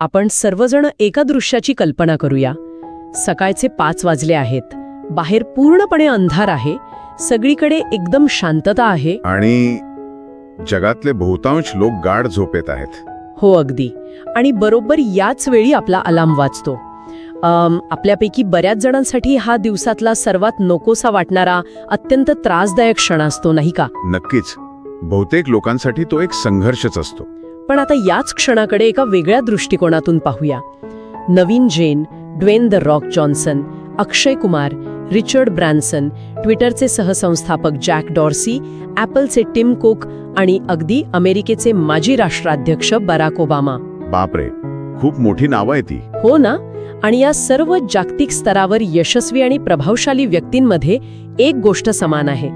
आपण सर्वजण एका दृश्याची कल्पना करूया. सकाळचे 5 वाजले आहेत. बाहेर पूर्णपणे अंधार आहे. सगळीकडे एकदम शांतता आहे. आणि जगातले बहुतांश लोक गाढ झोपेत आहेत. हो, अगदी. आणि बरोबर याच वेळी आपला अलार्म वाजतो. आपल्यापैकी बऱ्याच जणांसाठी हा दिवसातला सर्वात नकोसा वाटणारा अत्यंत त्रासदायक क्षण असतो, नाही का? नक्कीच. बहुतेक लोकांसाठी तो एक संघर्षच असतो. पण आता याच क्षणाकडे एका वेगळ्या दृष्टिकोनातून पाहूया. Naveen Jain, Dwayne the Rock Johnson, Akshay Kumar, Richard Branson, ट्विटरचे सहसंस्थापक जॅक डॉर्सी, ॲपलचे टिम कुक आणि अगदी अमेरिकेचे माजी राष्ट्राध्यक्ष बराक ओबामा. बापरे, खूप मोठी नावं आहे ती. हो ना. आणि या सर्व जागतिक स्तरावर यशस्वी आणि प्रभावशाली व्यक्तींमध्ये एक गोष्ट समान आहे.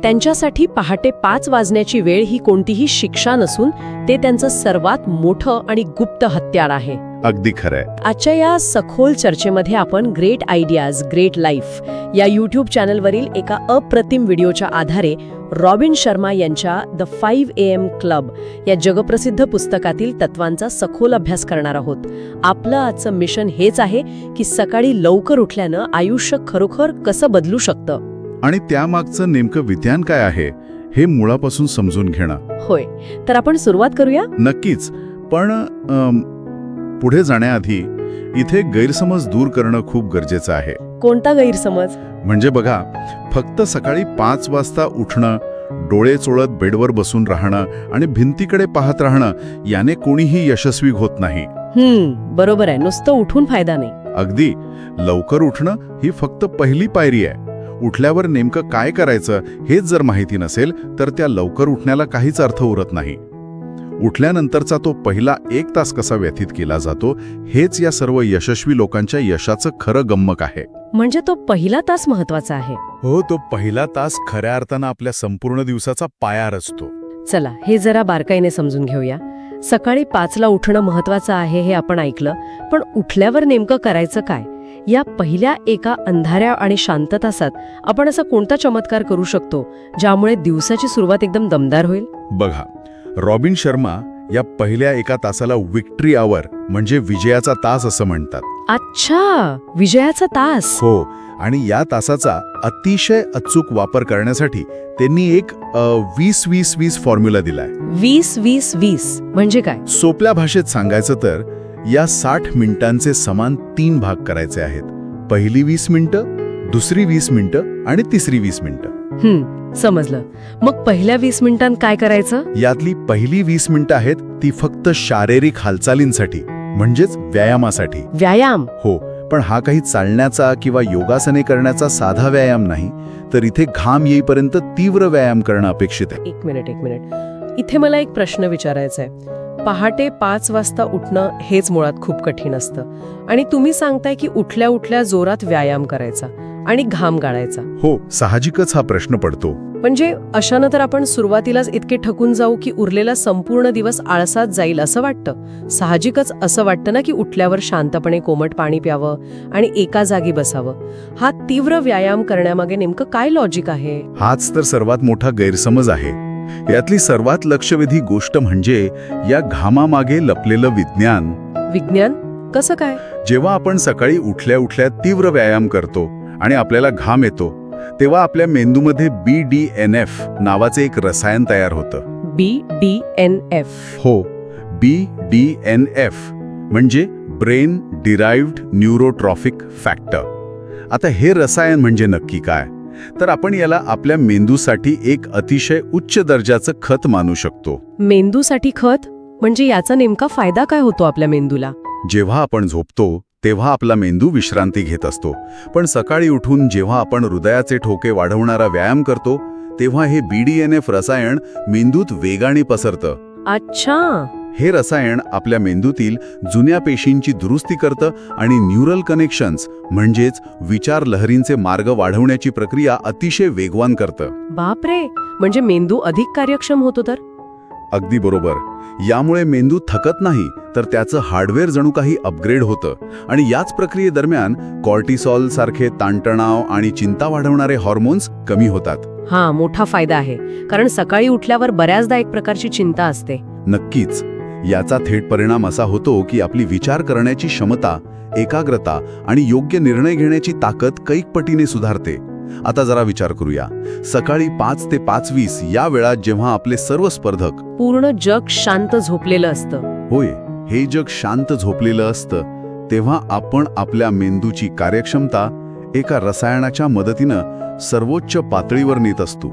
त्यांच्यासाठी पहाटे 5 वाजण्याची वेळ ही कोणतीही शिक्षा नसून ते त्यांचं सर्वात मोठं आणि गुप्त हत्यार आहे. अगदी खरंय. आजच्या या सखोल चर्चेमध्ये आपण ग्रेट आयडियाज ग्रेट लाईफ या यूट्यूब चॅनलवरील एका अप्रतिम व्हिडिओच्या आधारे रॉबिन शर्मा यांच्या द 5 AM क्लब या जगप्रसिद्ध पुस्तकातील तत्वांचा सखोल अभ्यास करणार आहोत. आपलं आजचं मिशन हेच आहे की सकाळी लवकर उठल्यानं आयुष्य खरोखर कसं बदलू शकतं आणि त्यामागचं नेमकं विज्ञान काय आहे हे मुळापासून समजून घेणं. होय, तर आपण सुरुवात करूया. नक्कीच. पण पुढे जाण्याआधी इथे गैरसमज दूर करणं खूप गरजेचं आहे. कोणता गैरसमज? म्हणजे बघा, फक्त सकाळी 5 वाजता उठणं, डोळे चोळत बेडवर बसून राहणं आणि भिंतीकडे पाहत राहणं याने कोणीही यशस्वी होत नाही. बरोबर आहे. नुसतं उठून फायदा नाही. अगदी. लवकर उठणं ही फक्त पहिली पायरी आहे. उठल्यावर नेमकं काय करायचं हेच जर माहिती नसेल तर त्या लवकर उठण्याला काहीच अर्थ उरत नाही. उठल्यानंतरचा तो पहिला 1 तास कसा व्यतीत केला जातो हेच या सर्व यशस्वी लोकांच्या यशाचं खरं गम्मक आहे. म्हणजे तो पहिला तास महत्वाचा आहे. हो, तो पहिला तास खऱ्या अर्थानं आपल्या संपूर्ण दिवसाचा पाया रचतो. चला, हे जरा बारकाईने समजून घेऊया. सकाळी 5ला उठणं महत्वाचं आहे हे आपण ऐकलं, पण उठल्यावर नेमकं करायचं काय? या पहिल्या एका अंधाऱ्या आणि शांत तासात आपण असा कोणता चमत्कार करू शकतो ज्यामुळे दिवसाची सुरुवात एकदम दमदार होईल? बघा, रॉबिन शर्मा या पहिल्या एका तासाला विक्ट्री आवर म्हणजे विजयाचा तास असं म्हणतात. अच्छा, विजयाचा तास. हो. आणि या तासाचा अतिशय अचूक वापर करण्यासाठी त्यांनी एक 20-20-20 फॉर्म्युला दिलाय. 20-20-20 म्हणजे काय? सोप्या भाषेत सांगायचं तर या 60 मिनिटांचे समान 3 भाग करायचे आहेत. पहिली 20 मिनिटं, दुसरी 20 मिनिटं आणि तिसरी 20 मिनिटं. समजलं. मग पहिल्या 20 मिनिटांत काय करायचं? यातली पहिली 20 मिनिटं आहेत ती फक्त शारीरिक हालचालींसाठी म्हणजेच व्यायामासाठी. व्यायाम? हो. पण हा काही चालण्याचा किंवा योगासने करण्याचा साधा व्यायाम नाही, तर इथे घाम येईपर्यंत तीव्र व्यायाम करणं अपेक्षित आहे. एक मिनिट. इथे मला एक प्रश्न विचारायचा आहे. पहाटे 5 वाजता उठणं हेच मुळात खूप कठीण असतं आणि तुम्ही सांगताय की उठल्या उठल्या जोरात व्यायाम करायचा आणि घाम गाळायचा. हो, साहजिकच हा प्रश्न पडतो. म्हणजे अशानं तर आपण सुरुवातीलाच इतके ठकून जाऊ की उरलेला संपूर्ण दिवस आळसात जाईल असं वाटतं. साहजिकच असं वाटतं ना की उठल्यावर शांतपणे कोमट पाणी प्यावं आणि एका जागी बसावं. हा तीव्र व्यायाम करण्यामागे नेमकं काय लॉजिक आहे? हाच तर सर्वात मोठा गैरसमज आहे. यातली सर्वात लक्षवेधी गोष्ट म्हणजे या घामामागे लपलेलं विज्ञान. विज्ञान? कसं काय? जेव्हा आपण सकाळी उठल्या उठल्या तीव्र व्यायाम करतो आणि आपल्याला घाम येतो तेव्हा आपल्या मेंदूमध्ये BDNF नावाचे एक रसायन तयार होतं. BDNF? हो, BDNF म्हणजे ब्रेन डिराइव्ड न्यूरोट्रॉफिक फॅक्टर. आता हे रसायन म्हणजे नक्की काय? तर आपण याला आपल्या मेंदूसाठी एक अतिशय उच्च दर्जाचं खत मानू शकतो. मेंदूसाठी खत? म्हणजे याचा नेमका फायदा काय होतो आपल्या मेंदूला? जेव्हा आपण झोपतो तेव्हा आपला मेंदू विश्रांती घेत असतो, पण सकाळी उठून जेव्हा आपण हृदयाचे ठोके वाढवणारा व्यायाम करतो तेव्हा हे BDNF रसायन मेंदूत वेगाने पसरतं. अच्छा. हे रसायन आपल्या मेंदूतील जुन्या पेशींची दुरुस्ती करतं आणि न्यूरल कनेक्शन्स म्हणजेच विचार लहरींचे मार्ग वाढवण्याची प्रक्रिया अतिशय वेगवान करतं. बापरे, म्हणजे मेंदू अधिक कार्यक्षम होतो तर? अगदी बरोबर. यामुळे मेंदू थकत नाही तर त्याचं हार्डवेअर जणू काही अपग्रेड होतं आणि याच प्रक्रियेदरम्यान कॉर्टिसॉल सारखे ताणतणाव आणि चिंता वाढवणारे हॉर्मोन्स कमी होतात. हा मोठा फायदा आहे, कारण सकाळी उठल्यावर बऱ्याचदा एक प्रकारची चिंता असते. नक्कीच. याचा थेट परिणाम असा होतो की आपली विचार करण्याची क्षमता, एकाग्रता आणि योग्य निर्णय घेण्याची ताकद कैक पटीने सुधारते. आता जरा विचार करूया. सकाळी 5 ते 5:20 या वेळात जेव्हा आपले सर्व स्पर्धक, पूर्ण जग शांत झोपलेलं असतं. होय, हे जग शांत झोपलेलं असतं, तेव्हा आपण आपल्या मेंदूची कार्यक्षमता एका रसायनाच्या मदतीनं सर्वोच्च पातळीवर नेत असतो.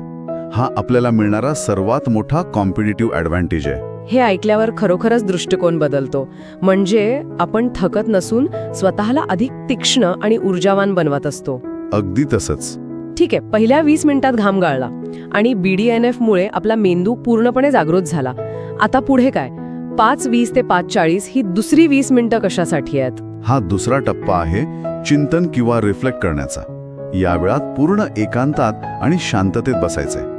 हा आपल्याला मिळणारा सर्वात मोठा कॉम्पिटिटिव्ह ॲडव्हान्टेज आहे. हे ऐकल्यावर खरोखरच दृष्टिकोन बदलतो. म्हणजे आपण थकत नसून स्वतःला अधिक तीक्ष्ण आणि ऊर्जावान बनवत असतो. अगदी तसंच. ठीक आहे, पहिल्या 20 मिनिटात घाम गाळला आणि BDNF मुळे आपला मेंदू पूर्णपणे जागृत झाला. आता पुढे काय? 5:20 ते 5:40 ही दुसरी 20 मिनिटं कशासाठी आहेत? हा दुसरा टप्पा आहे चिंतन किंवा रिफ्लेक्ट करण्याचा. या वेळात पूर्ण एकांतात आणि शांततेत बसायचंय.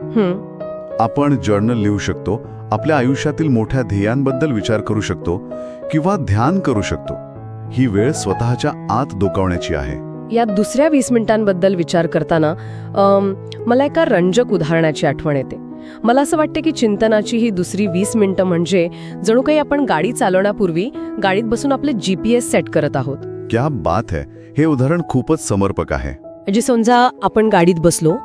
आपण जर्नल लिहू शकतो, आपल्या आयुष्यातील मोठ्या ध्येयांबद्दल विचार करू शकतो किंवा ध्यान करू शकतो. ही वेळ स्वतःच्या आत डोकावण्याची आहे. या दुसऱ्या 20 मिनिटांबद्दल विचार करताना मला एका रंजक उदाहरणाची आठवण येते. मला असं वाटतं की चिंतनाची ही दुसरी 20 मिनिटं म्हणजे जणू काही आपण गाडी चालवण्यापूर्वी गाडीत बसून आपले GPS सेट करत आहोत. क्या बात है. हे उदाहरण खूपच समर्पक आहे. म्हणजे समजा आपण गाडीत बसलो,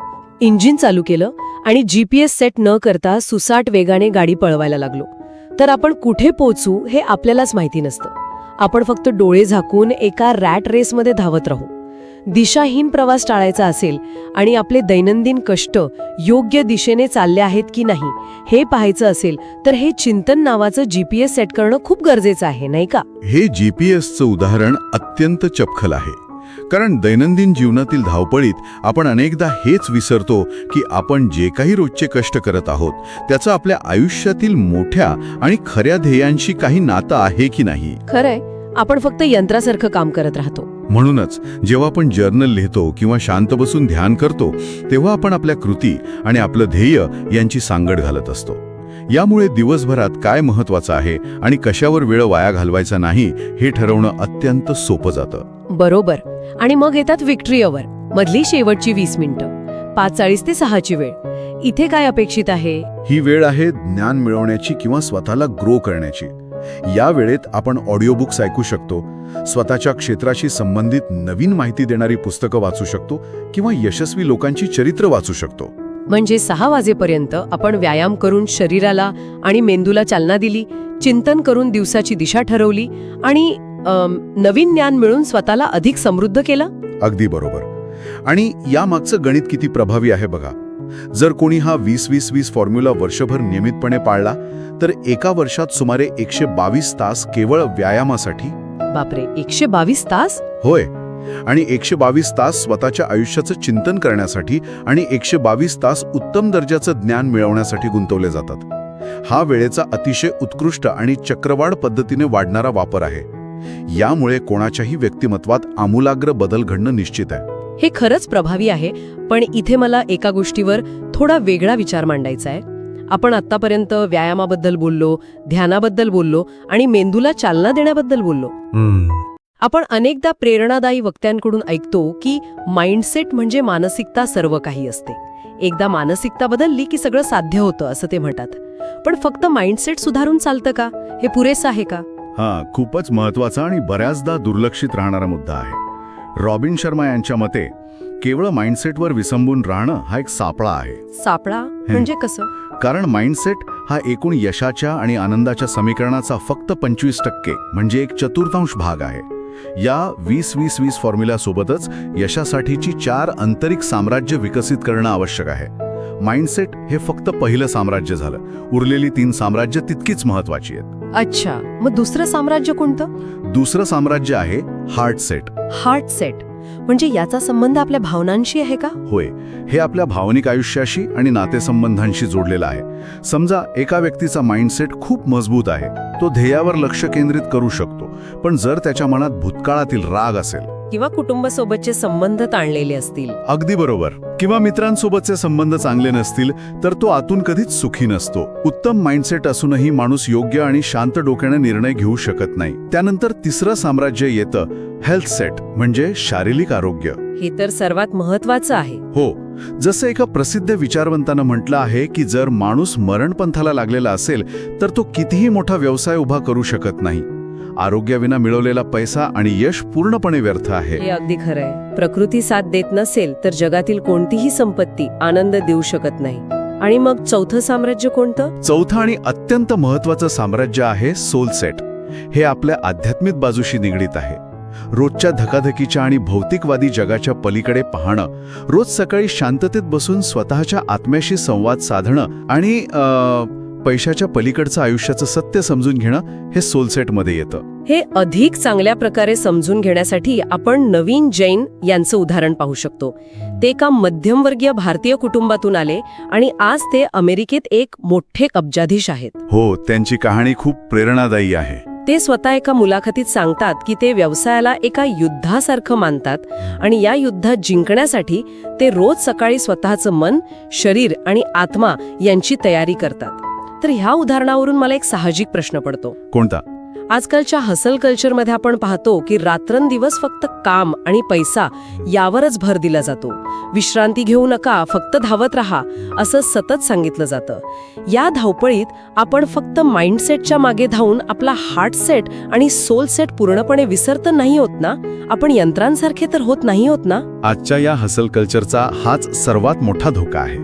इंजिन चालू केलं आणि GPS सेट न करता सुसाट वेगाने गाडी पळवायला लागलो, तर आपण कुठे पोहोचू हे आपल्यालाच माहिती नसतं. आपण फक्त डोळे झाकून एका रॅट रेसमध्ये धावत राहू. दिशाहीन प्रवास टाळायचा असेल आणि आपले दैनंदिन कष्ट योग्य दिशेने चालले आहेत की नाही हे पाहायचं असेल तर हे चिंतन नावाचं GPS सेट करणं खूप गरजेचं आहे, नाही का? हे GPSचं उदाहरण अत्यंत चपखल आहे. कारण दैनंदिन जीवनातील धावपळीत आपण अनेकदा हेच विसरतो की आपण जे काही रोजचे कष्ट करत आहोत त्याचं आपल्या आयुष्यातील मोठ्या आणि खऱ्या ध्येयांशी काही नातं आहे की नाही. खरंय, आपण फक्त यंत्रासारखं काम करत राहतो. म्हणूनच जेव्हा आपण जर्नल लिहितो किंवा शांत बसून ध्यान करतो तेव्हा आपण आपल्या कृती आणि आपलं ध्येय यांची सांगड घालत असतो. यामुळे दिवसभरात काय महत्वाचं आहे आणि कशावर वेळ वाया घालवायचा नाही हे ठरवणं अत्यंत सोपं जातं. बरोबर. आणि मग येतात विक्ट्री अवर, मधली शेवटची 20 मिनिटं, 5:40 ते 6 ची वेळ. इथे काय अपेक्षित आहे? ही वेळ आहे ज्ञान मिळवण्याची किंवा स्वतःला ग्रो करण्याची. या वेळेत आपण ऑडिओ बुक्स ऐकू शकतो, स्वतःच्या क्षेत्राशी संबंधित नवीन माहिती देणारी पुस्तकं वाचू शकतो किंवा यशस्वी लोकांची चरित्र वाचू शकतो. म्हणजे 6 वाजेपर्यंत आपण व्यायाम करून शरीराला आणि मेंदूला चालना दिली, चिंतन करून दिवसाची दिशा ठरवली आणि नवीन ज्ञान मिळून स्वतःला अधिक समृद्ध केलं. अगदी बरोबर. आणि यामागचं गणित किती प्रभावी आहे बघा. जर कोणी हा 20-20-20 फॉर्म्युला वर्षभर नियमितपणे पाळला तर एका वर्षात सुमारे 122 तास केवळ व्यायामासाठी. बापरे, 122 तास? होय. आणि 122 तास स्वतःच्या आयुष्याचं चिंतन करण्यासाठी आणि 122 तास उत्तम दर्जाचं ज्ञान मिळवण्यासाठी गुंतवले जातात. हा वेळेचा अतिशय उत्कृष्ट आणि चक्रवाढ पद्धतीने वाढणारा वापर आहे. यामुळे कोणाच्याही व्यक्तिमत्वात आमूलाग्र बदल घडणं निश्चित आहे. हे खरंच प्रभावी आहे. पण इथे मला एका गोष्टीवर थोडा वेगळा विचार मांडायचा आहे. आपण आत्तापर्यंत व्यायामाबद्दल बोललो, ध्यानाबद्दल बोललो आणि मेंदूला चालना देण्याबद्दल बोललो. आपण अनेकदा प्रेरणादायी वक्त्यांकडून ऐकतो की माइंडसेट म्हणजे मानसिकता सर्व काही असते. एकदा मानसिकता बदलली की सगळं साध्य होतं असं ते म्हणतात. पण फक्त माइंडसेट सुधारून चालतं का? हे पुरेसं आहे का? हा खूपच महत्वाचा आणि बऱ्याचदा दुर्लक्षित राहणारा मुद्दा आहे. रॉबिन शर्मा यांच्या मते केवळ माइंडसेटवर विसंबून राहणं हा एक सापळा आहे. सापळा म्हणजे कसं? कारण माइंडसेट हा एकूण यशाच्या आणि आनंदाच्या समीकरणाचा फक्त 25% म्हणजे 1/4 भाग आहे. या 20-20-20 फॉर्म्युल्यासोबतच यशासाठीची 4 आंतरिक साम्राज्य विकसित करणं आवश्यक आहे. माइंडसेट हे फक्त पहिलं साम्राज्य झालं. उरलेली 3 साम्राज्य तितकीच महत्वाची आहेत. अच्छा, मग दुसरं साम्राज्य कोणतं? दुसरं साम्राज्य आहे हार्टसेट. हार्टसेट म्हणजे याचा संबंध आपल्या भावनांशी आहे का? होय, हे आपल्या भावनिक आयुष्याशी आणि नातेसंबंधांशी जोडलेलं आहे. समजा एका व्यक्तीचा माइंडसेट खूप मजबूत आहे, तो ध्येयावर लक्ष केंद्रित करू शकतो. पण जर त्याच्या मनात भूतकाळातील राग असेल किंवा कुटुंबासोबतचे संबंध ताणलेले असतील, अगदी बरोबर, किंवा मित्रांसोबतचे संबंध चांगले नसतील तर तो आतून कधीच सुखी नसतो. उत्तम माइंडसेट असूनही माणूस योग्य आणि शांत डोक्याने निर्णय घेऊ शकत नाही. त्यानंतर तिसरं साम्राज्य येतं हेल्थ सेट म्हणजे शारीरिक आरोग्य. हे तर सर्वात महत्वाचं आहे. हो, जसं एका प्रसिद्ध विचारवंतानं म्हटलं आहे की जर माणूस मरणपंथाला लागलेला असेल तर तो कितीही मोठा व्यवसाय उभा करू शकत नाही. आरोग्याविना मिळवलेला पैसा आणि यश पूर्णपणे व्यर्थ आहे. हे अगदी खरंय. प्रकृती साथ देत नसेल तर जगातील कोणतीही संपत्ती आनंद देऊ शकत नाही. आणि मग चौथं साम्राज्य कोणतं? चौथं आणि अत्यंत महत्वाचं साम्राज्य आहे सोलसेट. हे आपल्या आध्यात्मिक बाजूशी निगडीत आहे. रोजच्या धकाधकीच्या आणि भौतिकवादी जगाच्या पलीकडे पाहणं, रोज सकाळी शांततेत बसून स्वतःच्या आत्म्याशी संवाद साधणं आणि पैशाच्या पलीकडचं आयुष्याचं सत्य समजून घेणं हे सोलसेटमध्ये येतं. हे अधिक चांगल्या प्रकारे समजून घेण्यासाठी आपण नवीन जैन यांचं उदाहरण पाहू शकतो. ते एका मध्यमवर्गीय भारतीय कुटुंबातून आले आणि आज ते अमेरिकेत एक मोठे अब्जाधीश आहेत. हो, त्यांची कहाणी खूप प्रेरणादायी आहे. ते स्वतः एका मुलाखतीत सांगतात की ते व्यवसायाला एका युद्धासारखं मानतात आणि या युद्धात जिंकण्यासाठी ते रोज सकाळी स्वतःचं मन, शरीर आणि आत्मा यांची तयारी करतात. तर ह्या उदाहरणावरून मला एक साहजिक प्रश्न पडतो. कोणता? आजकालच्या हसल कल्चरमध्ये आपण पाहतो की रात्रंदिवस फक्त काम आणि पैसा यावरच भर दिला जातो. विश्रांती घेऊ नका, फक्त धावत राहा, असं सतत सांगितलं जातं. या धावपळीत आपण फक्त माइंडसेटच्या मागे धावून आपला हार्टसेट आणि सोलसेट पूर्णपणे विसरत नाही होत ना? आपण यंत्रांसारखे तर होत नाही होत ना? आजच्या या हसल कल्चरचा हाच सर्वात मोठा धोका आहे.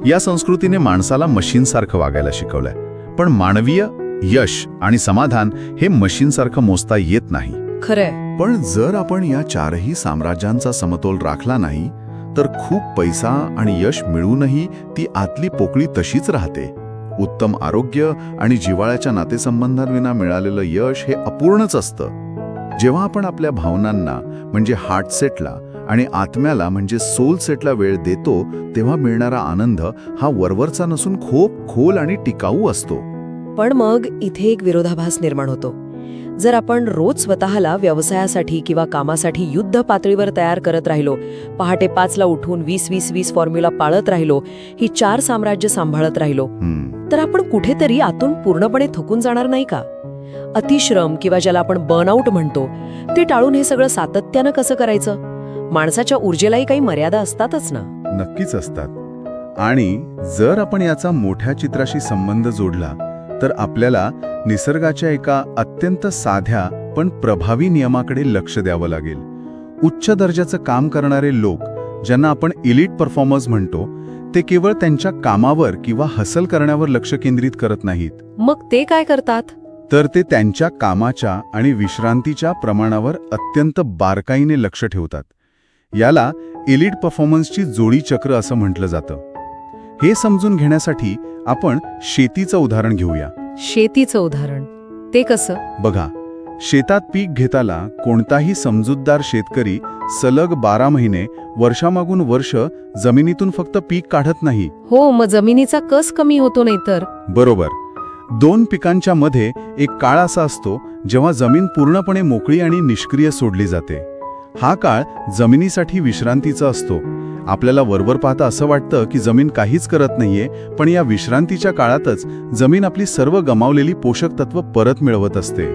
या संस्कृतीने माणसाला मशीनसारखं वागायला शिकवलंय. पण मानवीय यश आणि समाधान हे मशीनसारखं मोजता येत नाही. खरंय. पण जर आपण या चारही साम्राज्यांचा समतोल राखला नाही तर खूप पैसा आणि यश मिळूनही ती आतली पोकळी तशीच राहते. उत्तम आरोग्य आणि जिव्हाळ्याच्या नातेसंबंधांविना मिळालेलं यश हे अपूर्णच असतं. जेव्हा आपण आपल्या भावनांना म्हणजे हार्टसेटला आणि आत्म्याला म्हणजे सोलसेटला वेळ देतो तेव्हा मिळणारा आनंद हा वरवरचा नसून खूप खोल आणि टिकाऊ असतो. पण मग इथे एक विरोधाभास निर्माण होतो. जर आपण रोज स्वतःला व्यवसायासाठी किंवा कामासाठी युद्ध पातळीवर तयार करत राहिलो, पहाटे 5ला उठून 20-20-20 फॉर्म्युला पाळत राहिलो, ही 4 साम्राज्य सांभाळत राहिलो, तर आपण कुठेतरी आतून पूर्णपणे थकून जाणार नाही का? अतिश्रम किंवा ज्याला आपण बर्नआउट म्हणतो ते टाळून हे सगळं सातत्यानं कसं करायचं? माणसाच्या ऊर्जेलाही काही मर्यादा असतातच ना? नक्कीच असतात. आणि जर आपण याचा मोठ्या चित्राशी संबंध जोडला तर आपल्याला निसर्गाच्या एका अत्यंत साध्या पण प्रभावी नियमाकडे लक्ष द्यावं लागेल. उच्च दर्जाचं काम करणारे लोक, ज्यांना आपण इलिट परफॉर्मर्स म्हणतो, ते केवळ त्यांच्या कामावर किंवा हसल करण्यावर लक्ष केंद्रित करत नाहीत. मग ते काय करतात? तर ते त्यांच्या कामाच्या आणि विश्रांतीच्या प्रमाणावर अत्यंत बारकाईने लक्ष ठेवतात. याला इलिट परफॉर्मन्सची जोडी चक्र असं म्हटलं जातं. हे समजून घेण्यासाठी आपण शेतीचं उदाहरण घेऊया. शेतीचं उदाहरण? ते कसं? बघा, शेतात पीक घेताना कोणताही समजूतदार शेतकरी सलग 12 महिने वर्षामागून वर्ष जमिनीतून फक्त पीक काढत नाही. हो, मग जमिनीचा कस कमी होतो नाही तर? बरोबर. 2 पिकांच्या मध्ये एक काळ असा असतो जेव्हा जमीन पूर्णपणे मोकळी आणि निष्क्रिय सोडली जाते. हा काळ जमिनीसाठी विश्रांतीचा असतो. आपल्याला वरवर पाहता असं वाटतं की जमीन काहीच करत नाहीये, पण या विश्रांतीच्या काळातच जमीन आपली सर्व गमावलेली पोषक तत्व परत मिळवत असते.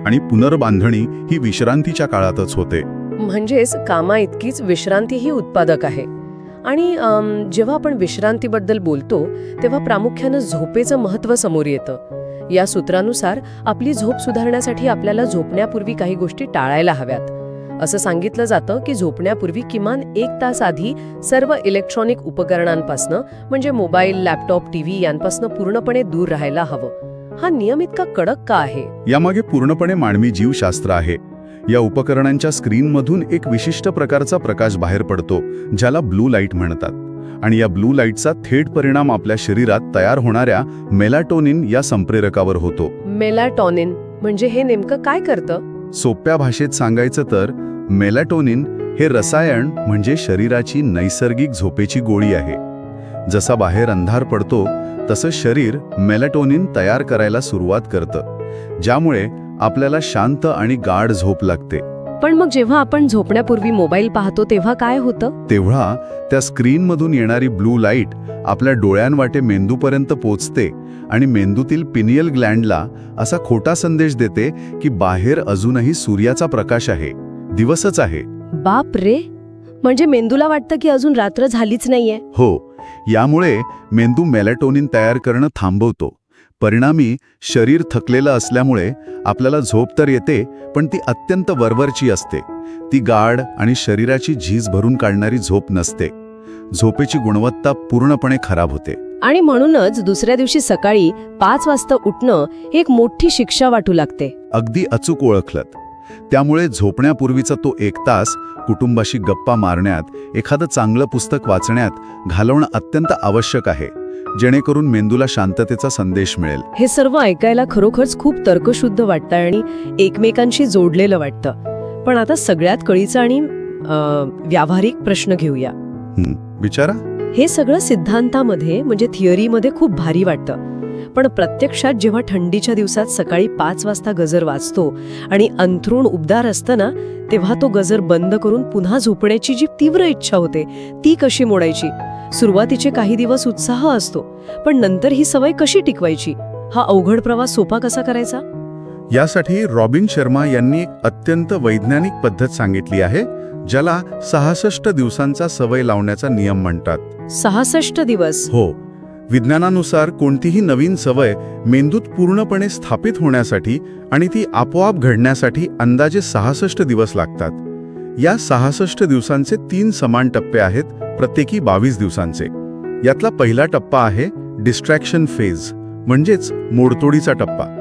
आणि पुनर्बांधणी ही विश्रांतीच्या काळातच होते. म्हणजेच कामा इतकीच विश्रांती ही उत्पादक आहे. आणि जेव्हा आपण विश्रांतीबद्दल बोलतो तेव्हा प्रामुख्यानं झोपेचं महत्त्व समोर येतं. या सूत्रानुसार आपली झोप सुधारण्यासाठी आपल्याला झोपण्यापूर्वी काही गोष्टी टाळायला हव्यात. असं सांगितलं जातं की झोपण्यापूर्वी किमान 1 तास आधी सर्व इलेक्ट्रॉनिक उपकरणांपासनं म्हणजे मोबाईल, लॅपटॉप, टीव्ही यांपासनं पूर्णपणे दूर राहायला हवं. हा नियम इतका कडक का आहे? यामागे पूर्णपणे मानवी जीवशास्त्र आहे. या उपकरणांच्या स्क्रीनमधून एक विशिष्ट प्रकारचा प्रकाश बाहेर पडतो ज्याला ब्लू लाईट म्हणतात. आणि या ब्लू लाईटचा थेट परिणाम आपल्या शरीरात तयार होणाऱ्या मेलाटोनिन या संप्रेरकावर होतो. मेलाटोनिन म्हणजे हे नेमकं काय करतं? सोप्या भाषेत सांगायचं तर मेलाटोनिन हे रसायन म्हणजे शरीराची नैसर्गिक झोपेची गोळी आहे. जसा बाहेर अंधार पडतो तसं शरीर मेलाटोनिन तयार करायला सुरुवात करतं, ज्यामुळे आपल्याला शांत आणि गाढ झोप लागते. पण मग जेव्हा आपण झोपण्यापूर्वी मोबाईल पाहतो तेव्हा काय होतं? तेव्हा त्या स्क्रीनमधून येणारी ब्लू लाईट आपल्या डोळ्यांवाटे मेंदूपर्यंत पोचते आणि मेंदूतील पिनियल ग्लँडला असा खोटा संदेश देते की बाहेर अजूनही सूर्याचा प्रकाश आहे, दिवसच आहे. बाप रे, म्हणजे मेंदूला वाटतं की अजून रात्र झालीच नाहीये. हो, यामुळे मेंदू मेलॅटोनिन तयार करणं थांबवतो. परिणामी शरीर थकलेलं असल्यामुळे आपल्याला झोप तर येते, पण ती अत्यंत वरवरची असते. ती गाढ आणि शरीराची झीज भरून काढणारी झोप नसते. झोपेची गुणवत्ता पूर्णपणे खराब होते. आणि म्हणूनच दुसऱ्या दिवशी सकाळी 5 वाजता उठणं हे एक मोठी शिक्षा वाटू लागते. अगदी अचूक ओळखलत. त्यामुळे झोपण्यापूर्वीचा तो 1 तास कुटुंबाशी गप्पा मारण्यात, एखादं चांगलं पुस्तक वाचण्यात घालवणं अत्यंत आवश्यक आहे, जेणेकरून मेंदूला शांततेचा संदेश मिळेल. हे सर्व ऐकायला खरोखरच खूप तर्कशुद्ध वाटतं आणि एकमेकांशी जोडलेलं वाटतं. पण आता सगळ्यात कळीचा आणि व्यावहारिक प्रश्न घेऊया. विचारा. हे सगळं सिद्धांतामध्ये म्हणजे थिअरीमध्ये खूप भारी वाटतं, पण प्रत्यक्षात जेव्हा थंडीच्या दिवसात सकाळी 5 वाजता गजर वाजतो आणि अंथरूण उबदार असतं ना, तेव्हा तो गजर बंद करून पुन्हा झोपण्याची जी तीव्र इच्छा होते ती कशी मोडायची? सुरुवातीचे काही दिवस उत्साह असतो, पण नंतर ही सवय कशी टिकवायची? हा अवघड प्रवास सोपा कसा करायचा? यासाठी रॉबिन शर्मा यांनी एक अत्यंत वैज्ञानिक पद्धत सांगितली आहे, ज्याला 66 दिवसांचा सवय लावण्याचा नियम म्हणतात. 66 दिवस? हो. विज्ञानानुसार कोणतीही नवीन सवय मेंदूत पूर्णपणे स्थापित होण्यासाठी आणि ती आपोआप घडण्यासाठी अंदाजे 66 दिवस लागतात. या 66 दिवसांचे 3 समान टप्पे आहेत, प्रत्येकी 22 दिवसांचे. यातला पहिला टप्पा आहे डिस्ट्रॅक्शन फेज, म्हणजेच मोडतोडीचा टप्पा.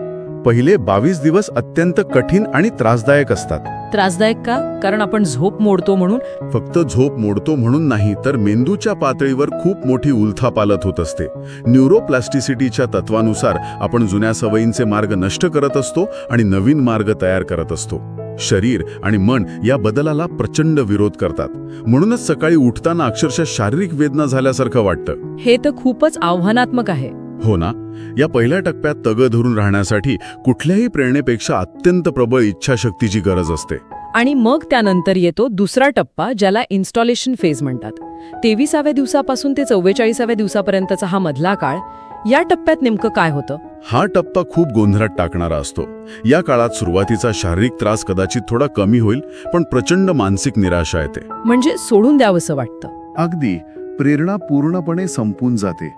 पहिले 22 दिवस अत्यंत कठीण आणि त्रासदायक असतात. त्रासदायक का? कारण आपण झोप मोडतो म्हणून? फक्त झोप मोडतो म्हणून नाही, तर मेंदूच्या पातळीवर खूप मोठी उलथापालथ होत असते. न्यूरोप्लास्टिसिटीच्या तत्वानुसार आपण जुन्या सवयींचे मार्ग नष्ट करत असतो आणि नवीन मार्ग तयार करत असतो. शरीर आणि मन या बदलाला प्रचंड विरोध करतात. म्हणूनच सकाळी उठताना अक्षरशः शारीरिक वेदना झाल्यासारखं वाटतं. हे तर खूपच आव्हानात्मक आहे. हो ना. या पहिल्या टप्प्यात तग धरून राहण्यासाठी कुठल्याही प्रेरणेपेक्षा अत्यंत प्रबळ इच्छाशक्तीची गरज असते. आणि मग त्यानंतर येतो दुसरा टप्पा, ज्याला इन्स्टॉलेशन फेज म्हणतात. 23व्या दिवसापासून ते 44व्या दिवसापर्यंतचा हा मधला काळ. या टप्प्यात नेमकं काय होतं? हा टप्पा खूप गोंधळात टाकणारा असतो. या काळात सुरुवातीचा शारीरिक त्रास कदाचित थोडा कमी होईल, पण प्रचंड मानसिक निराशा येते. म्हणजे सोडून द्यावंसं वाटतं. अगदी. प्रेरणा पूर्णपणे संपून जाते.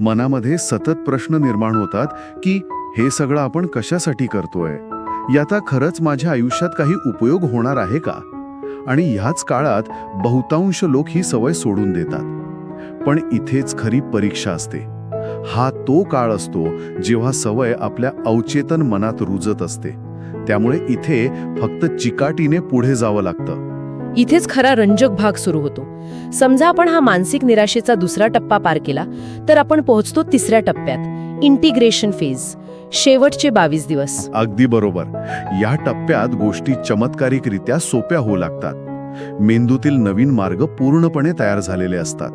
मनामध्ये सतत प्रश्न निर्माण होतात की हे सगळं आपण कशासाठी करतोय? याचा खरंच माझ्या आयुष्यात काही उपयोग होणार आहे का? आणि ह्याच काळात बहुतांश लोक ही सवय सोडून देतात. पण इथेच खरी परीक्षा असते. हा तो काळ असतो जेव्हा सवय आपल्या अवचेतन मनात रुजत असते. त्यामुळे इथे फक्त चिकाटीने पुढे जावं लागतं. इथेच खरा रंजक भाग सुरू होतो. समजा आपण हा मानसिक निराशेचा दुसरा टप्पा पार केला, तर आपण पोहोचतो तिसऱ्या टप्प्यात, इंटिग्रेशन फेज, शेवटचे 22 दिवस. अगदी बरोबर. या टप्प्यात गोष्टी चमत्कारिकरित्या सोप्या होऊ लागतात. मेंदूतील नवीन मार्ग पूर्णपणे तयार झालेले असतात.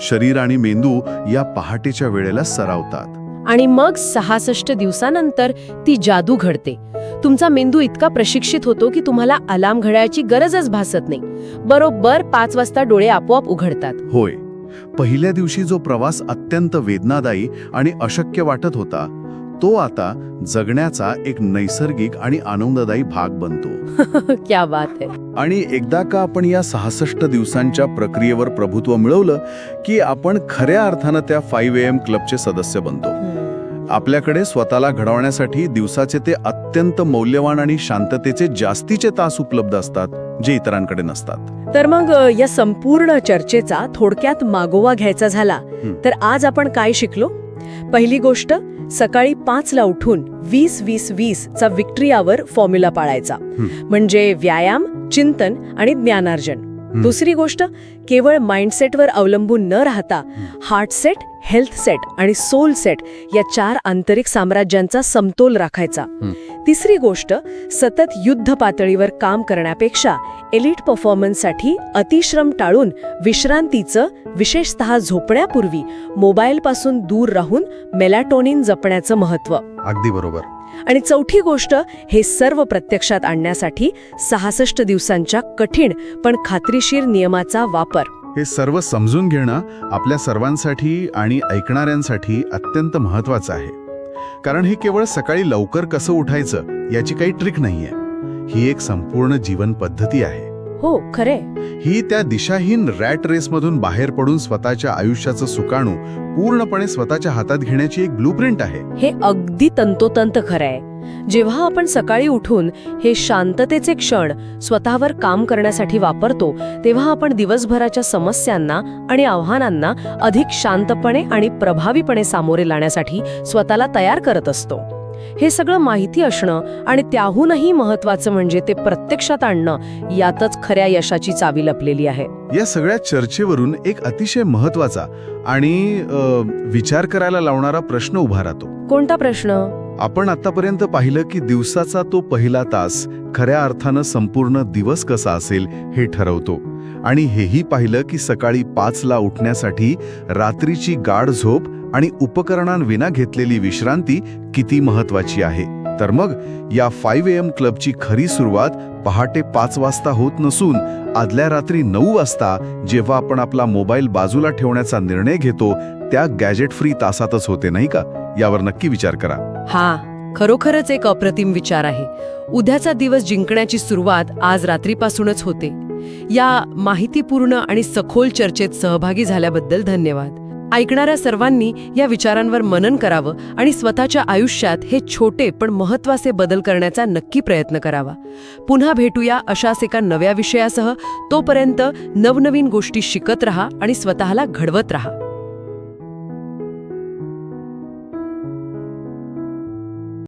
शरीर आणि मेंदू या पहाटेच्या वेळेला सरावतात. आणि मग 66 दिवसानंतर ती जादू घडते. तुमचा मेंदू इतका प्रशिक्षित होतो की तुम्हाला अलार्म घड्याळाची गरजच भासत नाही. बरोबर 5 वाजता डोळे आपोआप उघडतात. होय. पहिल्या दिवशी जो प्रवास अत्यंत वेदनादायी आणि अशक्य वाटत होता, तो आता जगण्याचा एक नैसर्गिक आणि आनंददायी भाग बनतो. क्या बात है. आणि एकदा का आपण या 66 दिवसांच्या प्रक्रियेवर प्रभुत्व मिळवलं की आपण खऱ्या अर्थानं त्या 5 AM क्लबचे सदस्य बनतो. आपल्याकडे स्वतःला घडवण्यासाठी दिवसाचे ते अत्यंत मौल्यवान आणि शांततेचे जास्तीचे तास उपलब्ध असतात, जे इतरांकडे नसतात. तर मग या संपूर्ण चर्चेचा थोडक्यात मागोवा घ्यायचा झाला तर आज आपण काय शिकलो? पहिली गोष्ट, सकाळी 5ला उठून 20-20-20 चा विक्ट्री आवर फॉर्म्युला पाळायचा, म्हणजे व्यायाम, चिंतन आणि ज्ञानार्जन. दुसरी गोष्ट, केवळ माइंडसेटवर अवलंबून न राहता हार्ट सेट, हेल्थ सेट आणि सोल सेट या 4 आंतरिक साम्राज्यांचा समतोल राखायचा. तिसरी गोष्ट, सतत युद्ध पातळीवर काम करण्यापेक्षा एलिट परफॉर्मन्ससाठी अतिश्रम टाळून विश्रांतीचं, विशेषतः झोपण्यापूर्वी मोबाईलपासून दूर राहून मेलॅटोनिन जपण्याचं महत्त्व. अगदी बरोबर. आणि चौथी गोष्ट, हे सर्व प्रत्यक्षात आणण्यासाठी 66 दिवसांच्या कठीण पण खात्रीशीर नियमाचा वापर. हे सर्व समजून घेणं आपल्या सर्वांसाठी आणि ऐकणाऱ्यांसाठी अत्यंत महत्त्वाचं आहे. कारण हे केवळ सकाळी लवकर कसं उठायचं याची काही ट्रिक नाहीये. ही एक संपूर्ण जीवन पद्धती आहे. हो खरे. ही त्या दिशाहीन रॅट रेसमधून बाहेर पडून स्वतःच्या आयुष्याचं सुकाणू पूर्णपणे स्वतःच्या हातात घेण्याची एक ब्लूप्रिंट आहे. हे अगदी तंतोतंत खरंय. जेव्हा आपण सकाळी उठून हे शांततेचे क्षण स्वतःवर काम करण्यासाठी वापरतो, तेव्हा आपण दिवसभराच्या समस्यांना आणि आव्हानांना अधिक शांतपणे आणि प्रभावीपणे सामोरे लावण्यासाठी स्वतःला तयार करत असतो. हे सगळं माहिती असणं आणि त्याहूनही महत्त्वाचं म्हणजे ते प्रत्यक्षात आणणं, यातच खऱ्या यशाची चावी लपलेली आहे. या सगळ्या चर्चेवरून एक अतिशय महत्वाचा आणि विचार करायला लावणारा प्रश्न उभा राहतो. कोणता प्रश्न? आपण आतापर्यंत पाहिलं की दिवसाचा तो पहिला तास खऱ्या अर्थानं संपूर्ण दिवस कसा असेल हे ठरवतो, आणि हेही पाहिलं की सकाळी 5ला उठण्यासाठी रात्रीची गाढ झोप आणि उपकरणांविना घेतलेली विश्रांती किती महत्वाची आहे. तर मग या 5 AM क्लबची खरी सुरुवात पहाटे 5 वाजता होत नसून आदल्या रात्री 9 वाजता, जेव्हा आपण आपला मोबाईल बाजूला ठेवण्याचा निर्णय घेतो, त्या गॅजेट फ्री तासातच होते, नाही का? यावर नक्की विचार करा. हा खरोखरच एक अप्रतिम विचार आहे. उद्याचा दिवस जिंकण्याची सुरुवात आज रात्रीपासूनच होते. या माहितीपूर्ण आणि सखोल चर्चेत सहभागी झाल्याबद्दल धन्यवाद. ऐकणाऱ्या सर्वांनी या विचारांवर मनन करावं आणि स्वतःच्या आयुष्यात हे छोटे पण महत्त्वाचे बदल करण्याचा नक्की प्रयत्न करावा. पुन्हा भेटूया अशाच एका नव्या विषयासह. तोपर्यंत नवनवीन गोष्टी शिकत रहा आणि स्वतःला घडवत रहा.